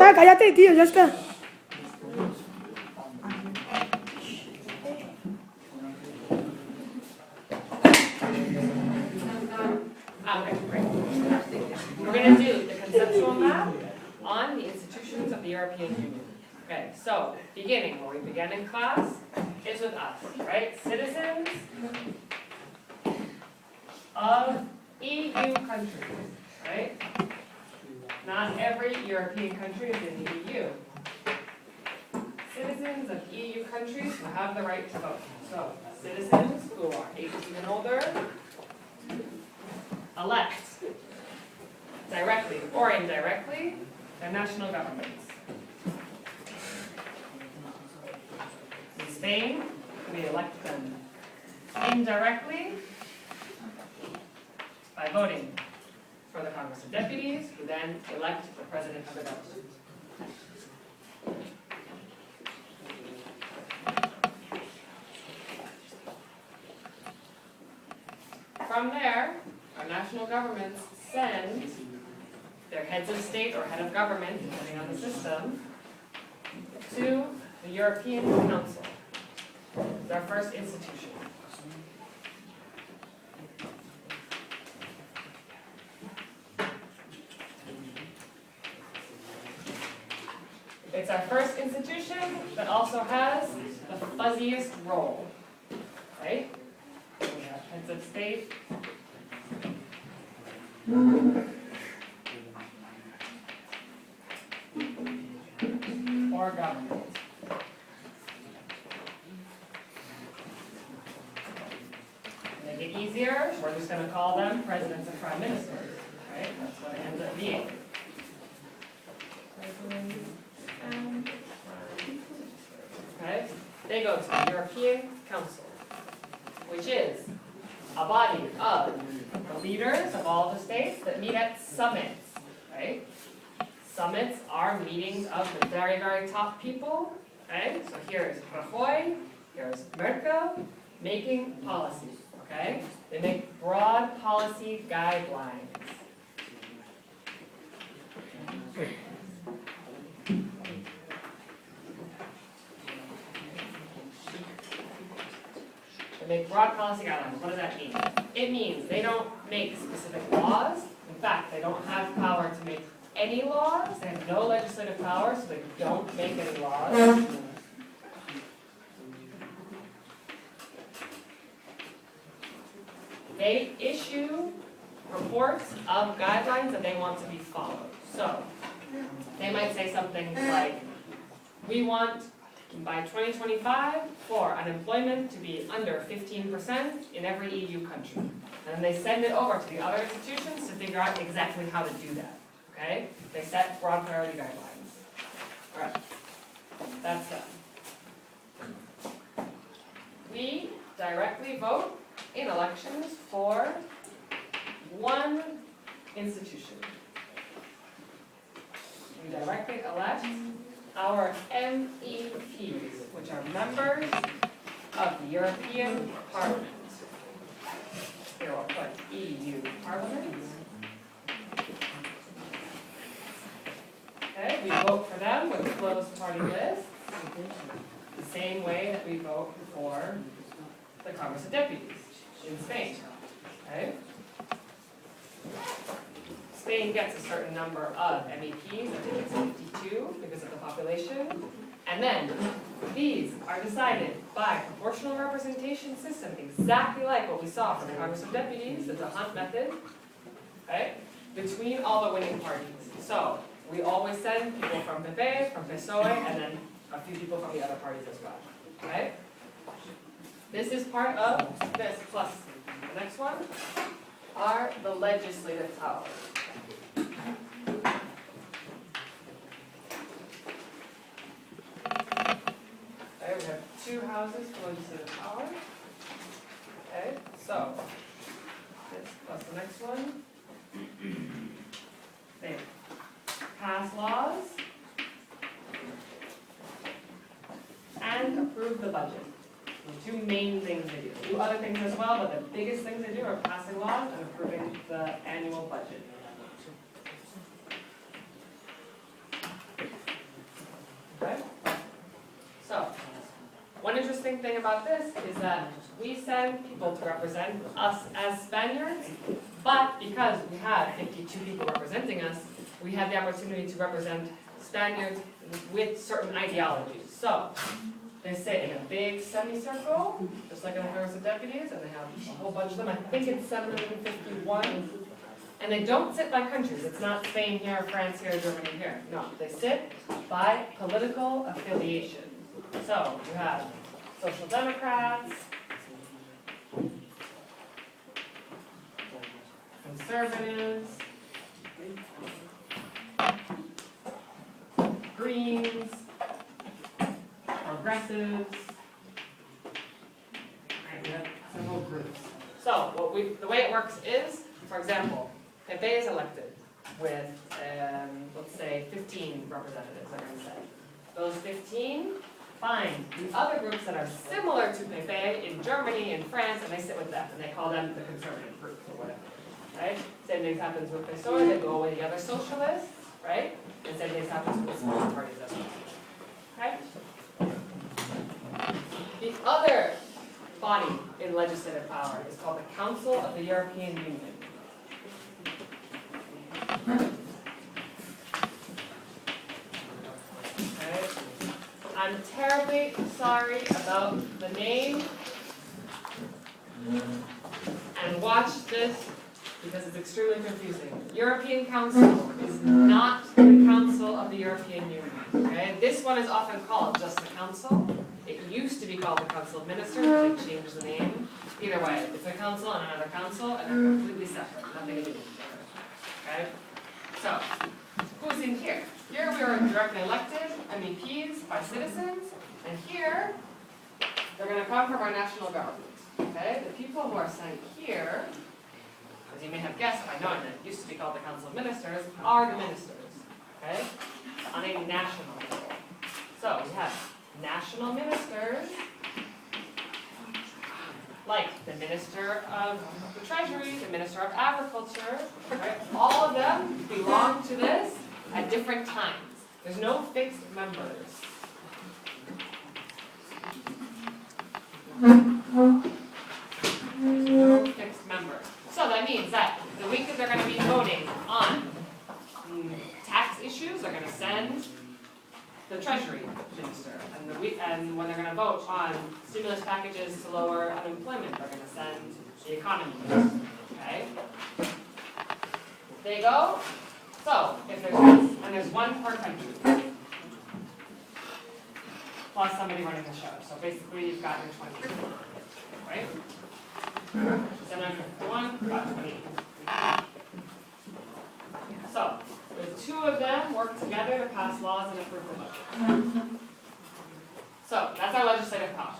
está, cállate, tío, ya está. Okay, great. We're going to do the conceptual map on the institutions of the European Union. Okay, so beginning, where we began in class, is with us, right? Citizens of EU countries, right? Not every European country is in the EU. Citizens of EU countries who have the right to vote. So, citizens who are 18 and older elect, directly or indirectly, their national governments. In Spain, we elect them indirectly by voting for the Congress of Deputies, who then elect the President of the government. From there, our national governments send their heads of state or head of government, depending on the system, to the European Council. It's our first institution. It's our first institution that also has the fuzziest role, right? We have heads of state, or government. To make it easier, we're just going to call them presidents and prime ministers, right? That's what it ends up being. Presidents and prime. Okay? They go to the European Council, which is a body of the leaders of all the states that meet at summits, right? Summits are meetings of the very, very top people, okay? So here's Rajoy, here's Merkel, making policy, okay? They make broad policy guidelines. They make broad policy guidelines. What does that mean? It means they don't make specific laws. In fact, they don't have power to make any laws. They have no legislative power, so they don't make any laws. They issue reports of guidelines that they want to be followed. So, they might say something like, we want by 2025 for unemployment to be under 15% in every EU country. And they send it over to the other institutions to figure out exactly how to do that. Okay? They set broad priority guidelines. All right. That's done. We directly vote in elections for one institution. We directly elect our MEPs, which are members of the European Parliament. Here we'll put EU Parliament. Okay, we vote for them with closed party lists, the same way that we vote for the Congress of Deputies in Spain. Okay? Spain gets a certain number of MEPs, I think it's 52 because of the population, and then these are decided by proportional representation system, exactly like what we saw for the Congress of Deputies, it's a Hunt method, okay, between all the winning parties. So, we always send people from PP, from PSOE, and then a few people from the other parties as well, okay? This is part of this, plus the next one are the legislative powers. Okay, we have two houses for legislative power. Okay, so this plus the next one. They pass laws and approve the budget. The two main things they do. They do other things as well, but the biggest things they do are passing laws and approving the annual budget. interesting thing about this is that we send people to represent us as Spaniards, but because we have 52 people representing us, we have the opportunity to represent Spaniards with certain ideologies. So, they sit in a big semicircle, just like in the House of Deputies, and they have a whole bunch of them. I think it's 751. And they don't sit by countries. It's not Spain here, France here, Germany here. No, they sit by political affiliation. So you have Social Democrats, Conservatives, Greens, Progressives. Right, we have several groups. So the way it works is, for example, Pepe is elected with, let's say, 15 representatives, I'm going to say. Those 15 find the other groups that are similar to Pepe in Germany and France, and they sit with them, and they call them the conservative group or whatever. Right? Same thing happens with PSOE, they go with the other socialists, right? And same thing happens with the smaller parties as well. Okay? The other body in legislative power is called the Council of the European Union. Okay. I'm terribly sorry about the name, and watch this because it's extremely confusing. European Council is not the Council of the European Union. Okay? This one is often called just the Council. It used to be called the Council of Ministers, but they changed the name. Either way, it's a council and another council, and they're completely separate, nothing to do with each other. Okay? So, who's in here? Here we are directly elected MEPs by citizens, and here, they're going to come from our national government. Okay? The people who are sent here, as you may have guessed by knowing that it used to be called the Council of Ministers, are the ministers. Okay? On a national level. So, we have national ministers, like the Minister of the Treasury, the Minister of Agriculture, right? All of them belong to this at different times. There's no fixed members. There's no fixed members. So that means that the week that they're going to be voting on tax issues, they're going to send the Treasury Minister, and when they're going to vote on stimulus packages to lower unemployment, they're going to send the Economy Minister. Okay? They go. So if there's this, and there's one per country, plus somebody running the show. So basically, you've got your 20, right? 751, about 28. So. The two of them work together to pass laws and approve the budget. So, that's our legislative power.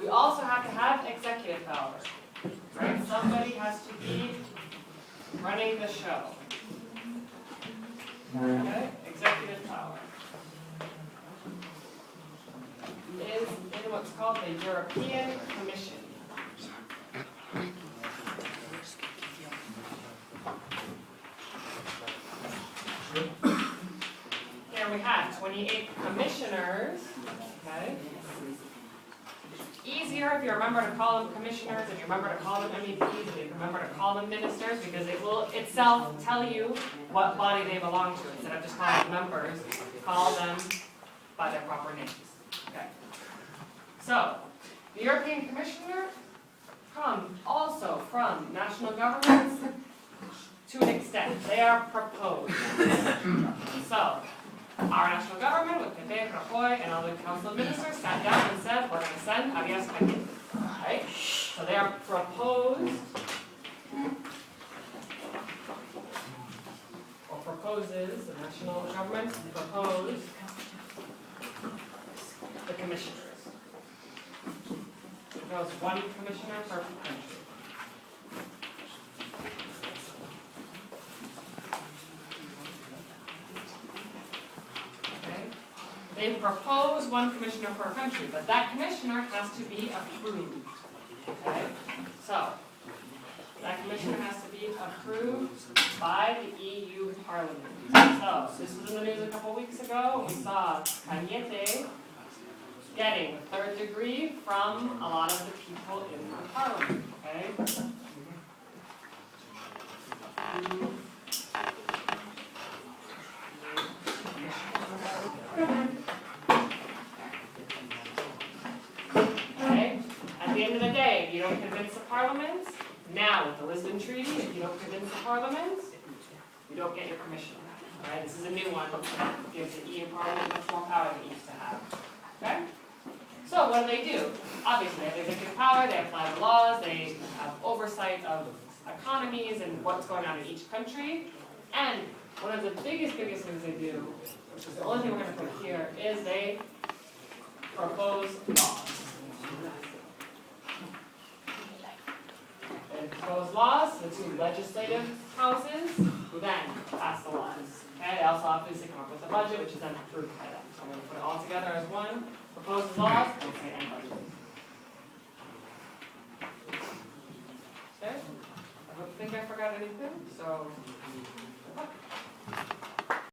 We also have to have executive power. Right? Somebody has to be running the show. Okay? Executive power is in what's called the European Commission. Here we have 28 commissioners. Okay. Easier if you remember to call them commissioners, if you remember to call them MEPs, if you remember to call them ministers, because it will itself tell you what body they belong to. Instead of just calling them members, call them by their proper names. Okay. So, the European Commissioner comes also from national governments to an extent. They are proposed. So, our national government with Pepe, Rajoy, and all the Council of Ministers sat down and said, we're going to send Arias Cañete. Right? So they are proposed, or proposes, the national government proposed the commissioners. There was one commissioner per country. They propose one commissioner per country, but that commissioner has to be approved. Okay? So, that commissioner has to be approved by the EU Parliament. So, this was in the news a couple weeks ago. We saw Cañete getting the third degree from a lot of the people in the parliament, okay? Okay? At the end of the day, if you don't convince the parliament, now with the Lisbon Treaty, if you don't convince the parliament, you don't get your permission. Alright, this is a new one that gives the EU Parliament much more power than it used to have. Okay? So what do? Obviously, they have executive power, they apply the laws, they have oversight of economies and what's going on in each country. And one of the biggest things they do, which is the only thing we're going to put here, is they propose laws. They propose laws to the two legislative houses, who then pass the laws. Okay, they also obviously come up with a budget, which is then approved by them. So I'm going to put it all together as one. Proposes laws, and say end budget. Okay? I don't think I forgot anything, so.